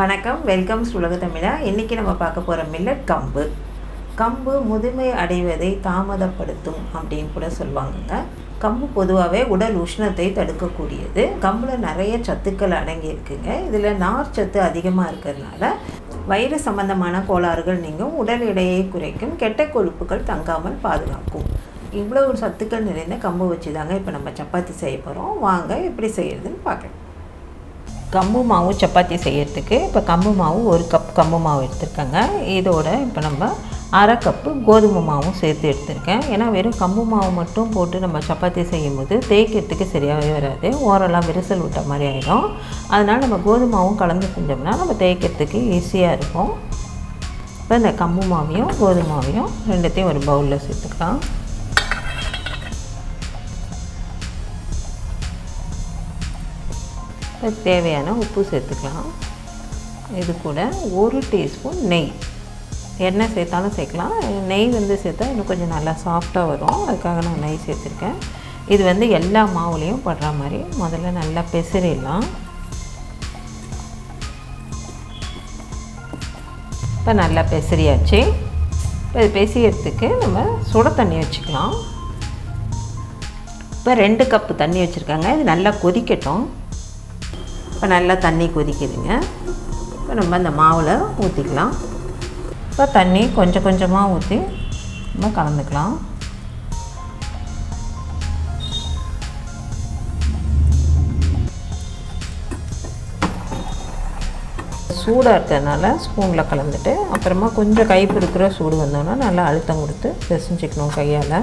வணக்கம், welcome to உலக தமிழா. இன்றைக்கி நம்ம பார்க்க போகிற மில்லட் கம்பு. கம்பு முதுமை அடைவதை தாமதப்படுத்தும் அப்படின்னு கூட சொல்லுவாங்க. கம்பு பொதுவாகவே உடல் உஷ்ணத்தை தடுக்கக்கூடியது. கம்பில் நிறைய சத்துக்கள் அடங்கி இருக்குங்க. இதில் நார் சத்து அதிகமாக இருக்கிறதுனால வயிறு சம்பந்தமான கோளாறுகள் நீங்கும், உடல் எடையை குறைக்கும், கெட்ட கொழுப்புகள் தங்காமல் பாதுகாக்கும். இவ்வளோ சத்துக்கள் நிறைந்த கம்பு வச்சு தாங்க இப்போ நம்ம சப்பாத்தி செய்ய போகிறோம். வாங்க எப்படி செய்கிறதுன்னு பார்க்கலாம். கம்பு மாவு சப்பாத்தி செய்கிறதுக்கு இப்போ கம்பு மாவு 1 கப் கம்பு மாவு எடுத்துருக்கேங்க. இதோட இப்போ நம்ம அரை கப்பு கோதுமை மாவும் சேர்த்து எடுத்துருக்கேன். ஏன்னா வெறும் கம்பு மாவு மட்டும் போட்டு நம்ம சப்பாத்தி செய்யும்போது தேய்க்கிறதுக்கு சரியாகவே வராது, ஓரெல்லாம் விரிசல் விட்ட மாதிரி ஆகிடும். அதனால் நம்ம கோதுமை மாவும் கலந்து செஞ்சோம்னா நம்ம தேய்க்கிறதுக்கு ஈஸியாக இருக்கும். இப்போ இந்த கம்பு மாவையும் கோதுமை மாவையும் ரெண்டுத்தையும் ஒரு பவுலில் சேர்த்துக்கலாம். தேவையான உப்பு சேர்த்துக்கலாம். இது கூட 1 டீஸ்பூன் எண்ணெய் சேர்த்தாலும் சேர்க்கலாம். நெய் சேர்த்தா இன்னும் கொஞ்சம் நல்லா சாஃப்டாக வரும், அதுக்காக நான் நெய் சேர்த்துருக்கேன். இது எல்லா மாவுலேயும் படுற மாதிரி முதல்ல நல்லா பெசரிடலாம். இப்போ நல்லா பெசரியாச்சு. இப்போ இது பெசரியறதுக்கு நம்ம சுட தண்ணி வச்சுக்கலாம். இப்போ 2 கப்பு தண்ணி வச்சுருக்காங்க. இது நல்லா கொதிக்கட்டும். இப்போ நல்லா தண்ணி கொதிக்குதுங்க. இப்போ நம்ம அந்த மாவில் ஊற்றிக்கலாம். இப்போ தண்ணி கொஞ்சம் கொஞ்சமாக ஊற்றி நம்ம கலந்துக்கலாம். சூடாக இருக்கிறதுனால ஸ்பூனில் கலந்துட்டு அப்புறமா கொஞ்சம் கை பிடிக்கிற சூடு வந்தோன்னா நல்லா அழுத்தம் கொடுத்து பிசைஞ்சிக்கணும் கையால்.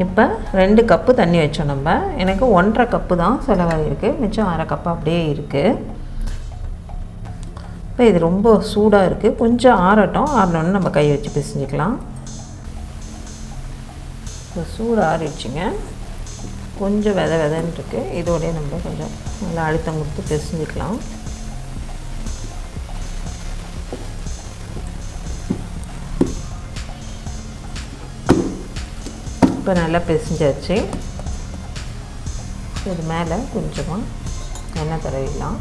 இப்போ 2 கப்பு தண்ணி வச்சோம். நம்ம எனக்கு 1.5 கப்பு தான் செலவாகிருக்கு, மிச்சம் அரை கப்பு அப்படியே இருக்குது. இப்போ இது ரொம்ப சூடாக இருக்குது, கொஞ்சம் ஆறட்டும். ஆறினோன்னு நம்ம கை வச்சு பிசைஞ்சிக்கலாம். இப்போ சூடு ஆறிடுச்சுங்க, கொஞ்சம் விதன்னு இருக்குது. இதோடய நம்ம கொஞ்சம் நல்லா அழுத்தம் கொடுத்து பிசைஞ்சிக்கலாம். இப்போ நல்லா பிசைஞ்சாச்சு. இது மேலே கொஞ்சமாக எண்ணெய் தடவிடலாம்.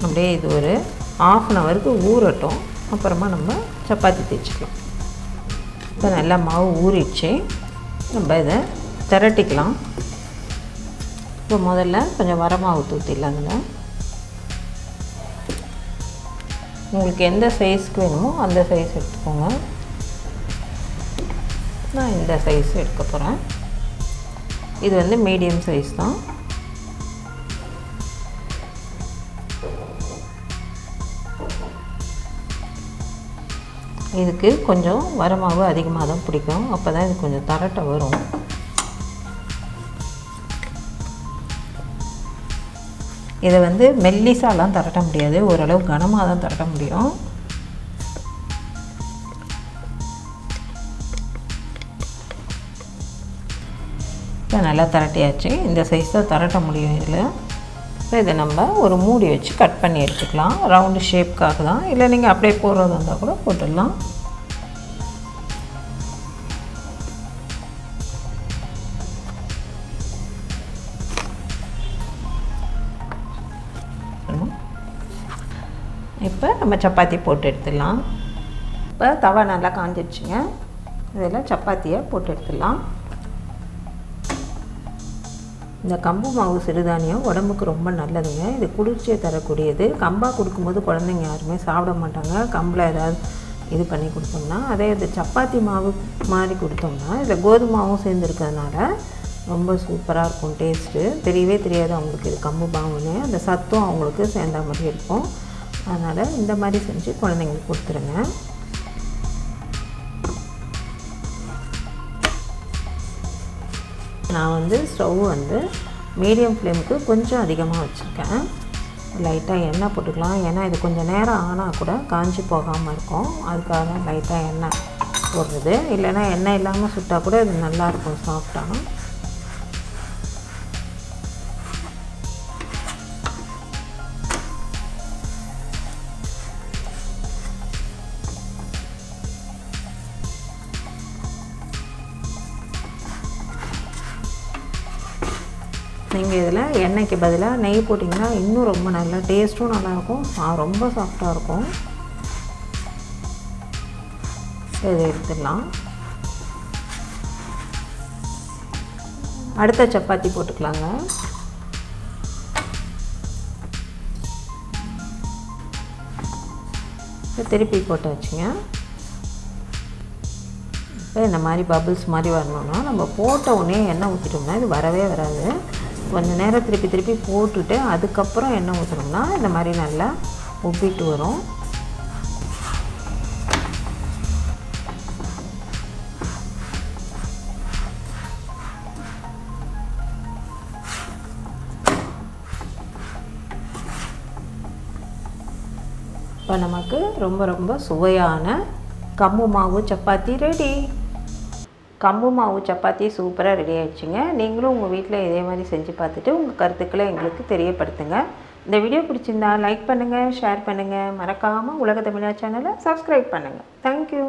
அப்படியே இது ஒரு 1/2 ஹவருக்கு ஊறட்டும், அப்புறமா நம்ம சப்பாத்தி தேய்ச்சிக்கலாம். இப்போ நல்லா மாவு ஊறிடுச்சு, நம்ம இதை திரட்டிக்கலாம். இப்போ முதல்ல கொஞ்சம் வர மாவு தூத்திடலாம். அதில் உங்களுக்கு எந்த சைஸ்க்கு வேணுமோ அந்த சைஸ் எடுத்துக்கோங்க. நான் இந்த சைஸ் எடுக்க போகிறேன். இது மீடியம் சைஸ் தான். இதுக்கு கொஞ்சம் வரமாவு அதிகமாக தான் பிடிக்கும், அப்போ தான் இது கொஞ்சம் தரட்ட வரும். இதை மெல்லிசாலாம் தரட்ட முடியாது, ஓரளவு கனமாக தான் தரட்ட முடியும். இப்போ நல்லா தரட்டியாச்சு. இந்த சைஸ் தான் தரட்ட முடியும் இதில். இப்போ இதை நம்ம ஒரு மூடி வச்சு கட் பண்ணி எடுத்துக்கலாம். ரவுண்டு ஷேப்காக தான், இல்லை நீங்கள் அப்படியே போடுறதா இருந்தால் கூட போட்டுடலாம். இப்போ நம்ம சப்பாத்தி போட்டு எடுத்துடலாம். இப்போ தவா நல்லா காஞ்சிடுச்சுங்க. இதில் சப்பாத்தியை போட்டு எடுத்துடலாம். இந்த கம்பு மாவு சிறுதானியம் உடம்புக்கு ரொம்ப நல்லதுங்க. இது குளிர்ச்சியை தரக்கூடியது. கம்பாக கொடுக்கும்போது குழந்தைங்க யாருமே சாப்பிட மாட்டாங்க, கம்பில் ஏதாவது இது பண்ணி கொடுத்தோம்னா. அதே இது சப்பாத்தி மாவு மாதிரி கொடுத்தோம்னா இதில் கோதுமை மாவும் சேர்ந்துருக்கிறதுனால ரொம்ப சூப்பராக இருக்கும். டேஸ்ட்டு தெரியவே தெரியாது அவங்களுக்கு இது கம்பு மாவுன்னு. அந்த சத்தும் அவங்களுக்கு சேர்ந்த மாதிரி இருக்கும். அதனால் இந்த மாதிரி செஞ்சு குழந்தைங்களுக்கு கொடுத்துருங்க. நான் ஸ்டவ் மீடியம் ஃப்ளேமுக்கு கொஞ்சம் அதிகமாக வச்சுருக்கேன். லைட்டாக எண்ணெய் போட்டுக்கலாம். ஏன்னா இது கொஞ்சம் நேரம் ஆனால் கூட காஞ்சி போகாமல் இருக்கும், அதுக்காக லைட்டாக எண்ணெய் போடுறது. இல்லைன்னா எண்ணெய் இல்லாமல் சுட்டால் கூட இது நல்லாயிருக்கும் சாஃப்டாக. நீங்கள் இதில் எண்ணெய்க்கு பதிலாக நெய் போட்டிங்கன்னா இன்னும் ரொம்ப நல்லா டேஸ்ட்டும் நல்லாயிருக்கும், ரொம்ப சாஃப்டாக இருக்கும். இதை எடுத்துடலாம். அடுத்த சப்பாத்தி போட்டுக்கலாங்க. திருப்பி போட்டாச்சுங்க. இப்போ இந்த மாதிரி பபிள்ஸ் மாதிரி வரணும்னா நம்ம போட்ட உடனே எண்ணெய் ஊற்றிட்டோம்னா இது வரவே வராது. கொஞ்சம் நேரம் திருப்பி போட்டுட்டு அதுக்கப்புறம் எண்ணெய் ஊற்றினோம்னா இந்த மாதிரி நல்லா உப்பிட்டு வரும். இப்போ நமக்கு ரொம்ப சுவையான கம்பு மாவு சப்பாத்தி ரெடி. கம்பு மாவு சப்பாத்தி சூப்பராக ரெடி ஆகிடுச்சுங்க. நீங்களும் உங்கள் வீட்டில் இதே மாதிரி செஞ்சு பார்த்துட்டு உங்கள் கருத்துக்களை எங்களுக்கு தெரியப்படுத்துங்க. இந்த வீடியோ பிடிச்சிருந்தா லைக் பண்ணுங்கள், ஷேர் பண்ணுங்கள், மறக்காமல் உலக தமிழா சேனலை சப்ஸ்கிரைப் பண்ணுங்கள். தேங்க்யூ.